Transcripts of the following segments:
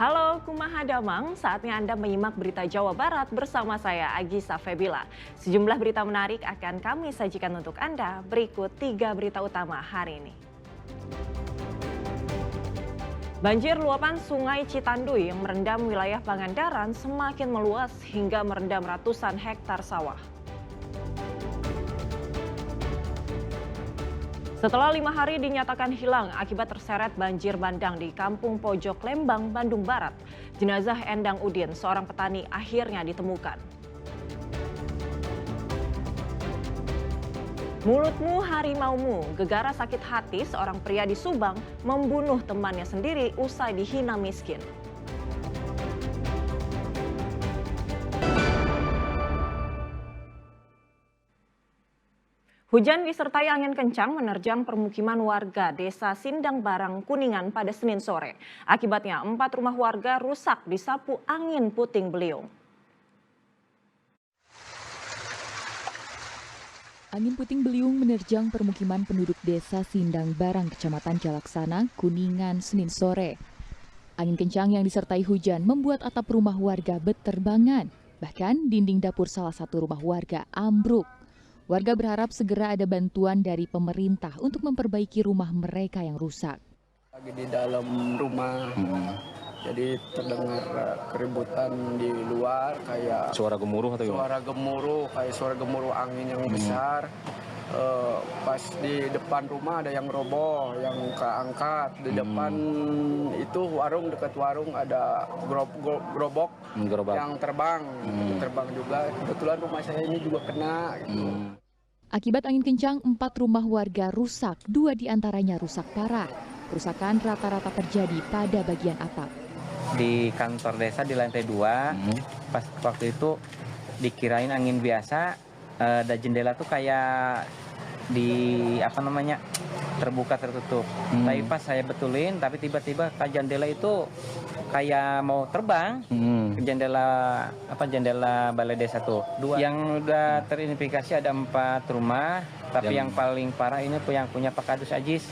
Halo Kumaha Damang, saatnya Anda menyimak berita Jawa Barat bersama saya Agisa Febila. Sejumlah berita menarik akan kami sajikan untuk Anda. Berikut 3 berita utama hari ini. Banjir luapan Sungai Citanduy yang merendam wilayah Pangandaran semakin meluas hingga merendam ratusan hektar sawah. Setelah 5 hari dinyatakan hilang akibat terseret banjir bandang di Kampung Pojok Lembang, Bandung Barat, jenazah Endang Udin, seorang petani, akhirnya ditemukan. Mulutmu harimaumu, gegara sakit hati seorang pria di Subang membunuh temannya sendiri usai dihina miskin. Hujan disertai angin kencang menerjang permukiman warga Desa Sindang Barang, Kuningan pada Senin sore. Akibatnya 4 rumah warga rusak disapu angin puting beliung. Angin puting beliung menerjang permukiman penduduk Desa Sindang Barang, Kecamatan Jalaksana, Kuningan, Senin sore. Angin kencang yang disertai hujan membuat atap rumah warga berterbangan. Bahkan dinding dapur salah satu rumah warga ambruk. Warga berharap segera ada bantuan dari pemerintah untuk memperbaiki rumah mereka yang rusak. Lagi di dalam rumah, jadi terdengar keributan di luar, kayak suara gemuruh atau gimana? Suara gemuruh angin yang besar. Pas di depan rumah ada yang roboh, yang keangkat. Di depan itu warung, dekat warung ada gerobak yang terbang. Terbang juga. Kebetulan rumah saya ini juga kena. Akibat angin kencang, 4 rumah warga rusak, 2 diantaranya rusak parah. Kerusakan rata-rata terjadi pada bagian atap. Di kantor desa di lantai 2, pas waktu itu dikirain angin biasa, ada jendela tuh kayak terbuka tertutup. Tapi pas saya betulin, tapi tiba-tiba jendela itu kayak mau terbang ke jendela balai desa tuh. Yang udah teridentifikasi ada 4 rumah, tapi yang paling parah ini yang punya Pak Kadus Ajis.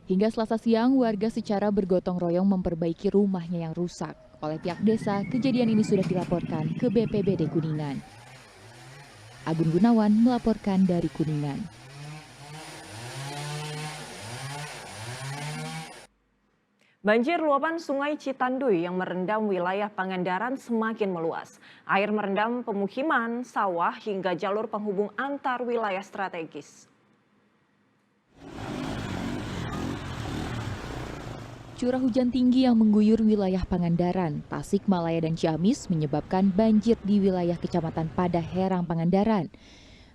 Hingga Selasa siang, warga secara bergotong royong memperbaiki rumahnya yang rusak. Oleh pihak desa, kejadian ini sudah dilaporkan ke BPBD Kuningan. Agun Gunawan melaporkan dari Kuningan. Banjir luapan Sungai Citanduy yang merendam wilayah Pangandaran semakin meluas. Air merendam pemukiman, sawah, hingga jalur penghubung antar wilayah strategis. Curah hujan tinggi yang mengguyur wilayah Pangandaran, Tasikmalaya, dan Ciamis menyebabkan banjir di wilayah Kecamatan Padaherang, Pangandaran.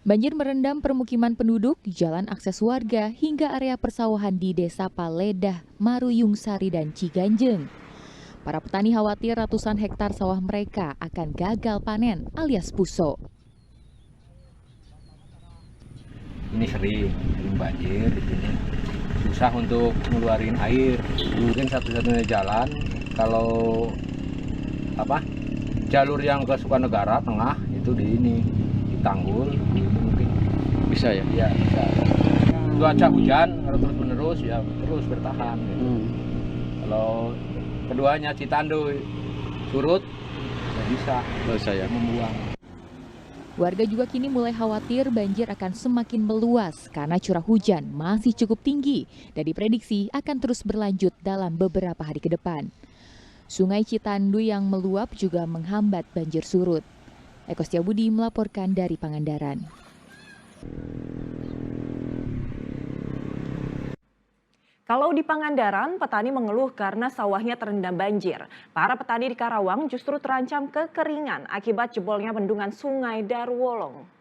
Banjir merendam permukiman penduduk, jalan akses warga, hingga area persawahan di Desa Paledah, Maruyung Sari, dan Ciganjeng. Para petani khawatir ratusan hektar sawah mereka akan gagal panen alias puso. Ini sering banjir di sini. Susah untuk ngeluarin air. Mungkin satu-satunya jalan kalau jalur yang ke Sukanegara tengah itu di Tanggul mungkin Bisa ya? Ya bisa. Cuaca hujan terus menerus ya terus bertahan. Kalau keduanya Citanduy surut nggak bisa ya membuang. Warga juga kini mulai khawatir banjir akan semakin meluas karena curah hujan masih cukup tinggi dan diprediksi akan terus berlanjut dalam beberapa hari ke depan. Sungai Citanduy yang meluap juga menghambat banjir surut. Eko Setiabudi melaporkan dari Pangandaran. Kalau di Pangandaran, petani mengeluh karena sawahnya terendam banjir. Para petani di Karawang justru terancam kekeringan akibat jebolnya bendungan Sungai Darwolong.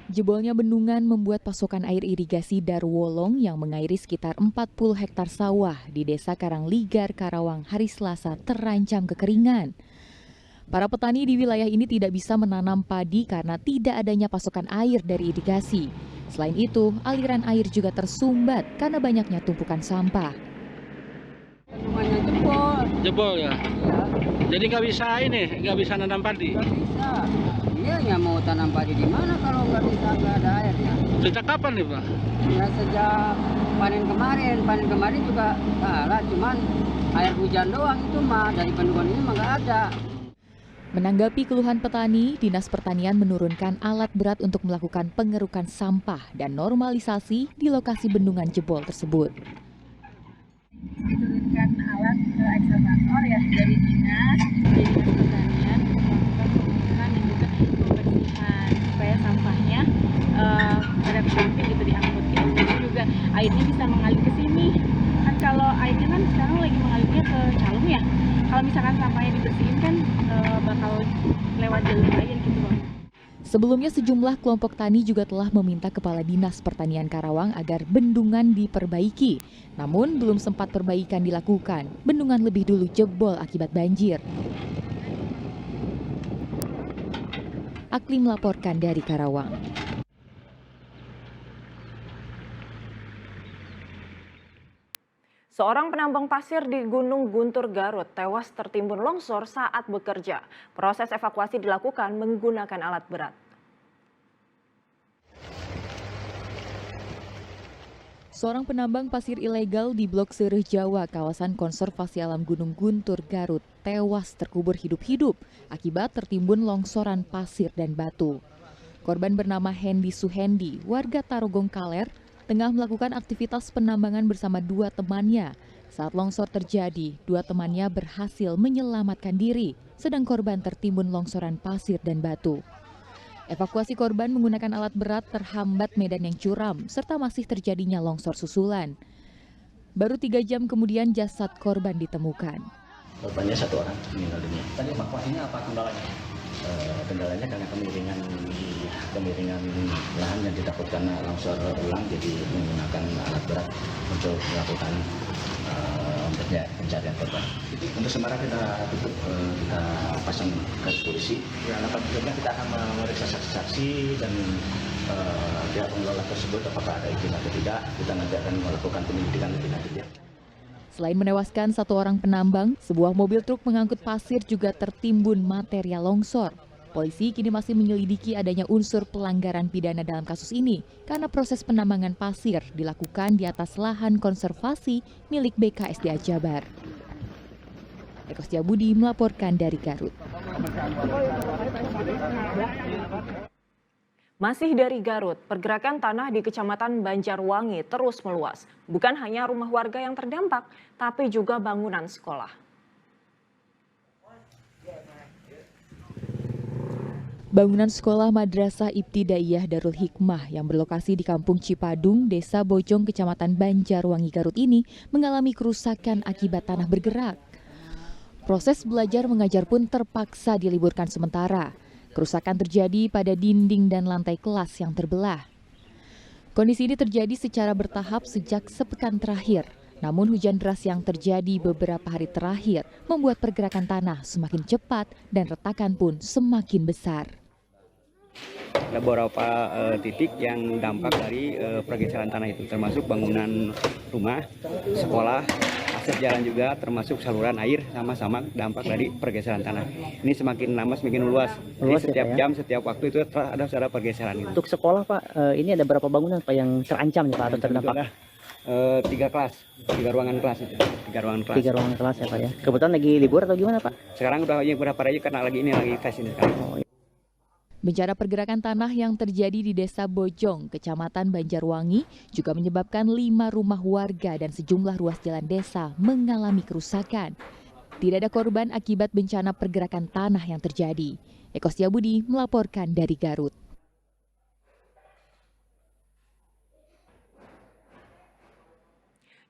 Jebolnya bendungan membuat pasokan air irigasi Darwolong yang mengairi sekitar 40 hektar sawah di Desa Karangligar, Karawang hari Selasa terancam kekeringan. Para petani di wilayah ini tidak bisa menanam padi karena tidak adanya pasokan air dari irigasi. Selain itu, aliran air juga tersumbat karena banyaknya tumpukan sampah. Bendungannya jebol. Jebol ya? Ya, Jadi nggak bisa nanam padi? nggak bisa. Ya mau tanam padi di mana kalau nggak ada airnya? Sejak kapan nih Pak? Ya sejak panen kemarin juga kalah, cuman air hujan doang itu mah dari bendungan ini mah nggak ada. Menanggapi keluhan petani, Dinas Pertanian menurunkan alat berat untuk melakukan pengerukan sampah dan normalisasi di lokasi bendungan jebol tersebut. Diturunkan alat eksavator ya dari Dinas Pertanian untuk melakukan pengurukan dan juga pembersihan supaya sampahnya pada ke samping gitu diangkut gitu. Jadi juga airnya bisa mengalir ke sini. Kan kalau airnya kan sekarang lagi mengalirnya ke Calung ya. Kalau misalkan sampahnya dibersihin kan bakal lewat jalur air gitu Bang. Sebelumnya sejumlah kelompok tani juga telah meminta Kepala Dinas Pertanian Karawang agar bendungan diperbaiki. Namun belum sempat perbaikan dilakukan, bendungan lebih dulu jebol akibat banjir. Akli melaporkan dari Karawang. Seorang penambang pasir di Gunung Guntur Garut tewas tertimbun longsor saat bekerja. Proses evakuasi dilakukan menggunakan alat berat. Seorang penambang pasir ilegal di Blok Sereh Jawa, kawasan konservasi alam Gunung Guntur Garut, tewas terkubur hidup-hidup akibat tertimbun longsoran pasir dan batu. Korban bernama Hendy Suhendi, warga Tarogong Kaler, tengah melakukan aktivitas penambangan bersama dua temannya. Saat longsor terjadi, dua temannya berhasil menyelamatkan diri, sedang korban tertimbun longsoran pasir dan batu. Evakuasi korban menggunakan alat berat terhambat medan yang curam, serta masih terjadinya longsor susulan. Baru 3 jam kemudian jasad korban ditemukan. Korbannya 1 orang meninggal dunia. Tadi evakuasinya apa kendalanya? Kendalanya karena kemiringan lahan yang ditakutkan longsor ulang, jadi menggunakan alat berat untuk melakukan pencarian korban. Untuk sementara kita tutup, kita pasang garis polisi. Ya, berikutnya kita akan memeriksa saksi-saksi dan pihak pengelola tersebut apakah ada izin atau tidak. Kita nanti akan melakukan penyelidikan lebih lanjut ya. Selain menewaskan 1 orang penambang, sebuah mobil truk mengangkut pasir juga tertimbun material longsor. Polisi kini masih menyelidiki adanya unsur pelanggaran pidana dalam kasus ini karena proses penambangan pasir dilakukan di atas lahan konservasi milik BKSDA Jabar. Eko Setiabudi melaporkan dari Garut. Masih dari Garut, pergerakan tanah di Kecamatan Banjarwangi terus meluas. Bukan hanya rumah warga yang terdampak, tapi juga bangunan sekolah. Bangunan sekolah Madrasah Ibtidaiyah Darul Hikmah yang berlokasi di Kampung Cipadung, Desa Bojong, Kecamatan Banjarwangi, Garut ini mengalami kerusakan akibat tanah bergerak. Proses belajar mengajar pun terpaksa diliburkan sementara. Kerusakan terjadi pada dinding dan lantai kelas yang terbelah. Kondisi ini terjadi secara bertahap sejak sepekan terakhir. Namun hujan deras yang terjadi beberapa hari terakhir membuat pergerakan tanah semakin cepat dan retakan pun semakin besar. Ada beberapa titik yang dampak dari pergeseran tanah itu, termasuk bangunan rumah, sekolah, akses jalan juga, termasuk saluran air, sama-sama dampak dari pergeseran tanah. Ini semakin lama semakin luas. Jadi setiap jam, setiap waktu itu ada pergeseran. Untuk sekolah Pak, ini ada berapa bangunan Pak yang terancam nih Pak atau terdampak? 3 kelas, 3 ruangan kelas itu. 3 ruangan kelas. 3 ruangan kelas ya Pak ya. Kebetulan lagi libur atau gimana Pak? Sekarang udah beberapa hari karena lagi tes ini sekarang. Bencana pergerakan tanah yang terjadi di Desa Bojong, Kecamatan Banjarwangi juga menyebabkan 5 rumah warga dan sejumlah ruas jalan desa mengalami kerusakan. Tidak ada korban akibat bencana pergerakan tanah yang terjadi. Eko Setiabudi melaporkan dari Garut.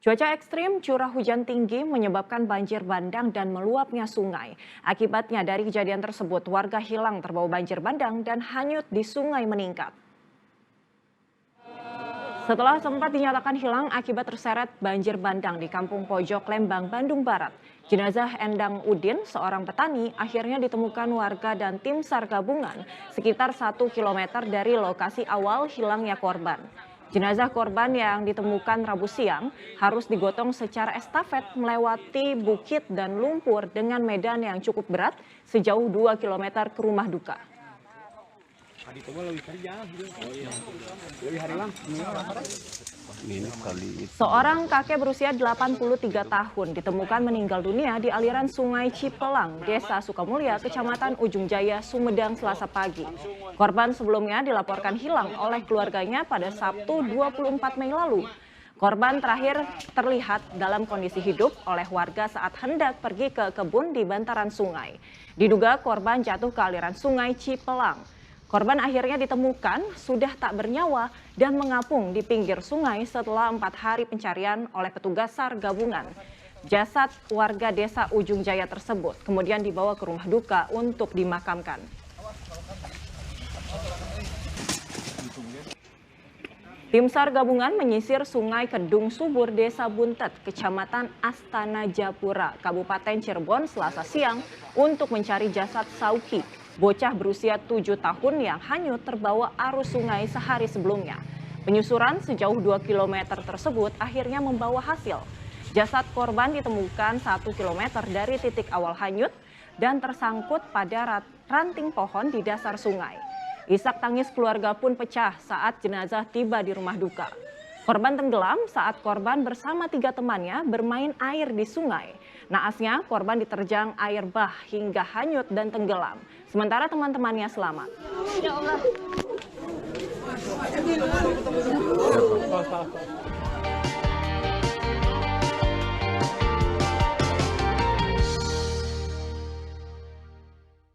Cuaca ekstrim, curah hujan tinggi menyebabkan banjir bandang dan meluapnya sungai. Akibatnya dari kejadian tersebut, warga hilang terbawa banjir bandang dan hanyut di sungai meningkat. Setelah sempat dinyatakan hilang akibat terseret banjir bandang di Kampung Pojok Lembang, Bandung Barat, jenazah Endang Udin, seorang petani, akhirnya ditemukan warga dan tim SAR gabungan sekitar 1 km dari lokasi awal hilangnya korban. Jenazah korban yang ditemukan Rabu siang harus digotong secara estafet melewati bukit dan lumpur dengan medan yang cukup berat sejauh 2 km ke rumah duka. Seorang kakek berusia 83 tahun ditemukan meninggal dunia di aliran Sungai Cipelang, Desa Sukamulya, Kecamatan Ujung Jaya, Sumedang, Selasa pagi. Korban sebelumnya dilaporkan hilang oleh keluarganya pada Sabtu 24 Mei lalu. Korban terakhir terlihat dalam kondisi hidup oleh warga saat hendak pergi ke kebun di bantaran sungai. Diduga korban jatuh ke aliran Sungai Cipelang. Korban akhirnya ditemukan sudah tak bernyawa dan mengapung di pinggir sungai setelah 4 hari pencarian oleh petugas SAR gabungan. Jasad warga desa Ujung Jaya tersebut kemudian dibawa ke rumah duka untuk dimakamkan. Tim SAR gabungan menyisir Sungai Kedung Subur, Desa Buntet, Kecamatan Astana Japura, Kabupaten Cirebon, Selasa siang untuk mencari jasad Sauki, bocah berusia 7 tahun yang hanyut terbawa arus sungai sehari sebelumnya. Penyusuran sejauh 2 km tersebut akhirnya membawa hasil. Jasad korban ditemukan 1 km dari titik awal hanyut dan tersangkut pada ranting pohon di dasar sungai. Isak tangis keluarga pun pecah saat jenazah tiba di rumah duka. Korban tenggelam saat korban bersama 3 temannya bermain air di sungai. Naasnya korban diterjang air bah hingga hanyut dan tenggelam. Sementara teman-temannya selamat. Ya Allah.